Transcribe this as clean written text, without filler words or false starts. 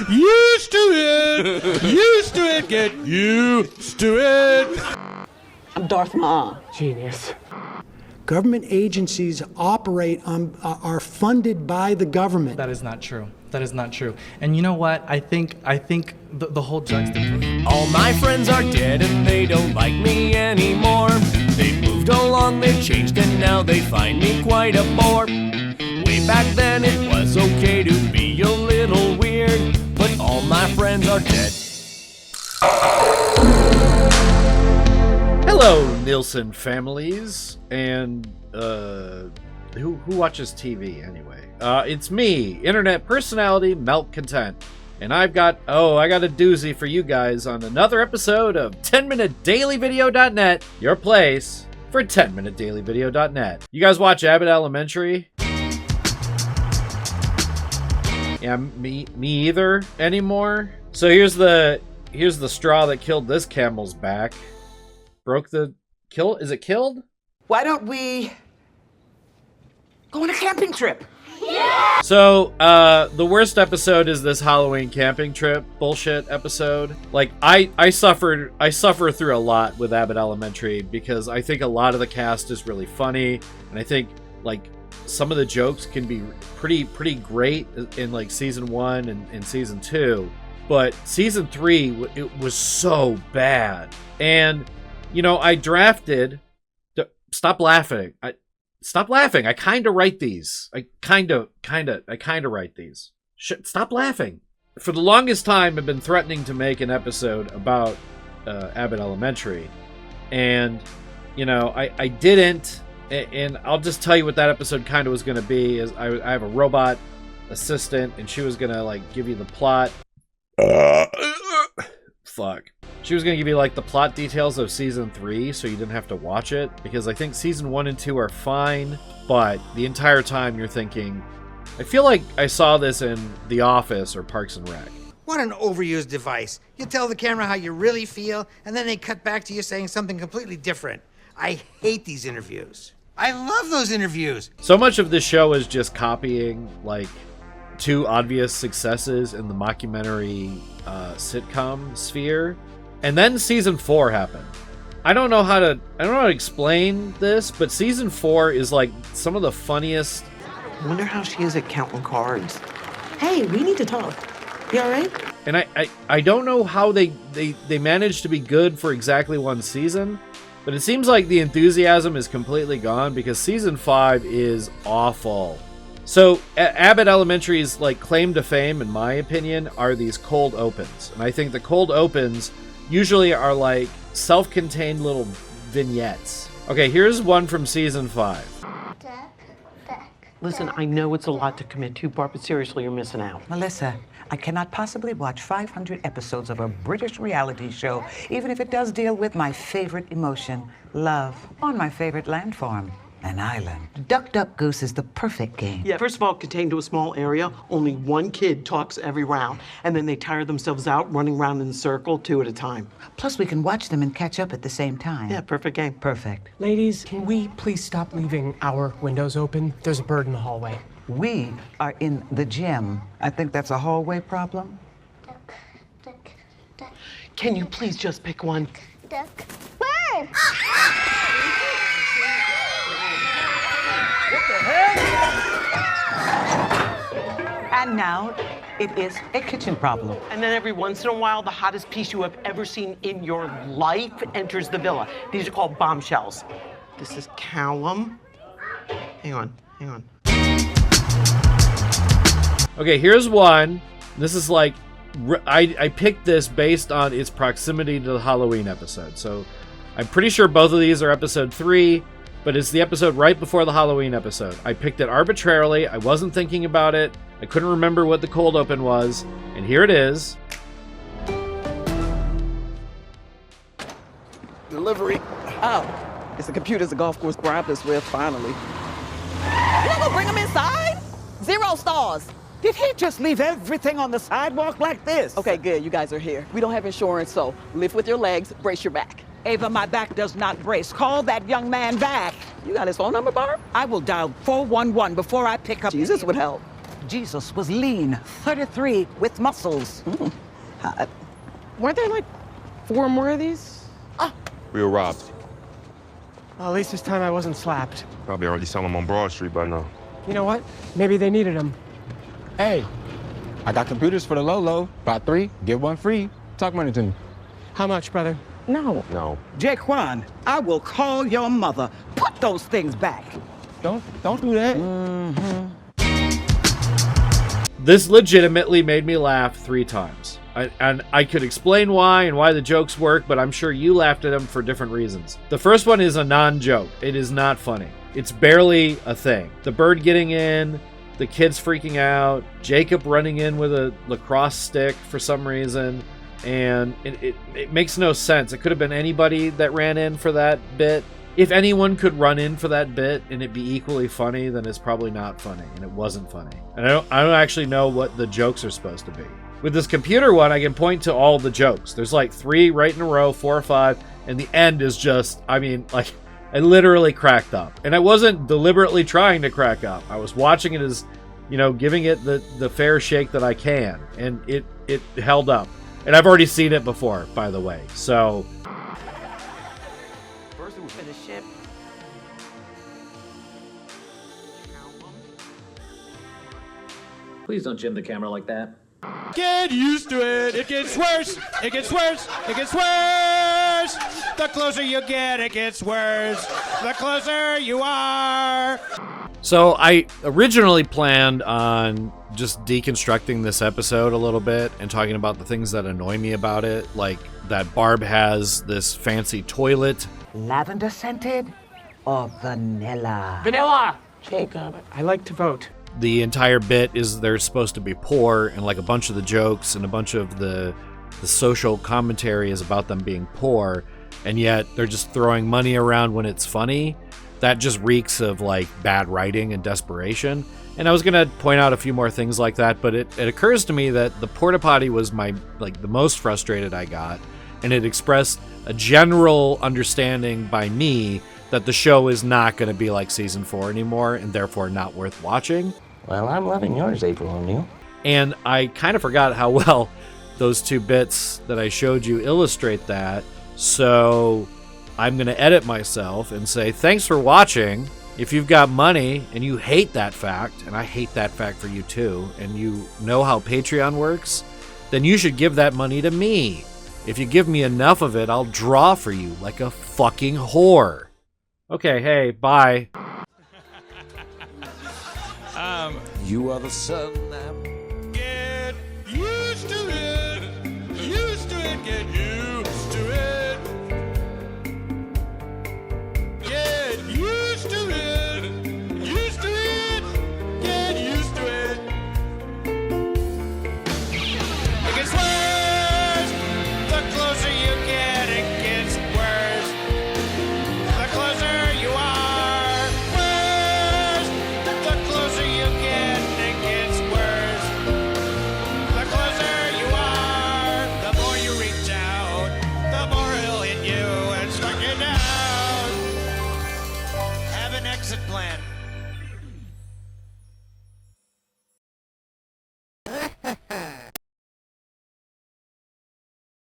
Used to it. Used to it. Get used to it. I'm Darth Maul. Genius. Government agencies operate on, are funded by the government. That is not true. That is not true. And you know what? I think the whole juxtaposition. All my friends are dead and they don't like me anymore. They've moved along, they've changed, and now they find me quite a bore. Way back then it was okay to be a little weird, but all my friends are dead. Hello, Nielsen families, and who watches TV anyway? It's me, internet personality Malcontent, and I got a doozy for you guys on another episode of 10minutedailyvideo.net, your place for 10minutedailyvideo.net. You guys watch Abbott Elementary? Yeah, me either anymore. So here's the straw that killed this camel's back. Is it killed? Why don't we go on a camping trip? Yeah! So, the worst episode is this Halloween camping trip bullshit episode. Like, I suffer through a lot with Abbott Elementary because I think a lot of the cast is really funny, and I think, like, some of the jokes can be pretty great in, like, season 1 and season 2, but season 3, it was so bad. And, you know, I drafted... Stop laughing. Stop laughing. I kind of write these. I kind of write these. Stop laughing. For the longest time, I've been threatening to make an episode about Abbott Elementary. And, you know, I didn't. And I'll just tell you what that episode kind of was going to be. Is I have a robot assistant, and she was going to, like, give you the plot. Fuck. She was going to give you, like, the plot details of season 3 so you didn't have to watch it, because I think season 1 and 2 are fine, but the entire time you're thinking, I feel like I saw this in The Office or Parks and Rec. What an overused device. You tell the camera how you really feel, and then they cut back to you saying something completely different. I hate these interviews. I love those interviews. So much of this show is just copying, like, 2 obvious successes in the mockumentary sitcom sphere. And then season 4 happened. I don't know how to explain this, but season 4 is like some of the funniest. Wonder how she is at counting cards. Hey, we need to talk. You all right? And I don't know how they managed to be good for exactly one season, but it seems like the enthusiasm is completely gone because season 5 is awful. So Abbott Elementary's, like, claim to fame, in my opinion, are these cold opens. And I think the cold opens usually are like self-contained little vignettes. Okay, here's one from season 5. Listen, I know it's a lot to commit to, Barb, but seriously, you're missing out. Melissa, I cannot possibly watch 500 episodes of a British reality show, even if it does deal with my favorite emotion, love, on my favorite landform, an island. Duck, Duck, Goose is the perfect game. Yeah, first of all, contained to a small area, only one kid talks every round, and then they tire themselves out running around in a circle 2 at a time. Plus, we can watch them and catch up at the same time. Yeah, perfect game. Perfect. Ladies, can we please stop leaving our windows open? There's a bird in the hallway. We are in the gym. I think that's a hallway problem. Duck, duck, duck. Can you please just pick one? Duck. Bird! What the hell? And now, it is a kitchen problem. And then every once in a while, the hottest piece you have ever seen in your life enters the villa. These are called bombshells. This is Callum. Hang on. Okay, here's one. This is like, I picked this based on its proximity to the Halloween episode. So I'm pretty sure both of these are episode 3, but it's the episode right before the Halloween episode. I picked it arbitrarily. I wasn't thinking about it. I couldn't remember what the cold open was. And here it is. Delivery. Oh, it's the computers the golf course bribed us with, finally. You gonna bring them inside? 0 stars. Did he just leave everything on the sidewalk like this? Okay, good, you guys are here. We don't have insurance, so lift with your legs, brace your back. Ava, my back does not brace. Call that young man back. You got his phone number, Barb? I will dial 411 before I pick up. Jesus would help. Jesus was lean, 33 with muscles. Weren't there like 4 more of these? We were robbed. Well, at least this time I wasn't slapped. Probably already selling them on Broad Street by now. You know what? Maybe they needed them. Hey, I got computers for the low. Buy 3, get 1 free. Talk money to me. How much, brother? No. No. Jaquan, I will call your mother. Put those things back. Don't do that. This legitimately made me laugh 3 times. And I could explain why and why the jokes work, but I'm sure you laughed at them for different reasons. The first one is a non-joke. It is not funny. It's barely a thing. The bird getting in, the kids freaking out, Jacob running in with a lacrosse stick for some reason, and it makes no sense. It could have been anybody that ran in for that bit. If anyone could run in for that bit and it be equally funny, then it's probably not funny, and it wasn't funny. And I don't actually know what the jokes are supposed to be. With this computer one, I can point to all the jokes. There's like 3 right in a row, 4 or 5, and the end is just, I mean, like, I literally cracked up. And I wasn't deliberately trying to crack up. I was watching it as, you know, giving it the fair shake that I can, and it held up. And I've already seen it before, by the way, so... For the ship. Please don't jim the camera like that. Get used to it. It gets worse. It gets worse. It gets worse. The closer you get, it gets worse. The closer you are. So I originally planned on just deconstructing this episode a little bit and talking about the things that annoy me about it, like that Barb has this fancy toilet. Lavender scented or vanilla? Vanilla! Jacob, I like to vote. The entire bit is they're supposed to be poor, and like a bunch of the jokes and a bunch of the social commentary is about them being poor, and yet they're just throwing money around when it's funny. That just reeks of like bad writing and desperation. And I was gonna point out a few more things like that, but it occurs to me that the porta potty was the most frustrated I got, and it expressed a general understanding by me that the show is not going to be like season 4 anymore, and therefore not worth watching. Well, I'm loving yours, April O'Neil. And I kind of forgot how well those 2 bits that I showed you illustrate that, so I'm going to edit myself and say, thanks for watching. If you've got money and you hate that fact, and I hate that fact for you too, and you know how Patreon works, then you should give that money to me. If you give me enough of it, I'll draw for you like a fucking whore. Okay, hey, bye. You are the sun. Get used to it. Used to it. Get used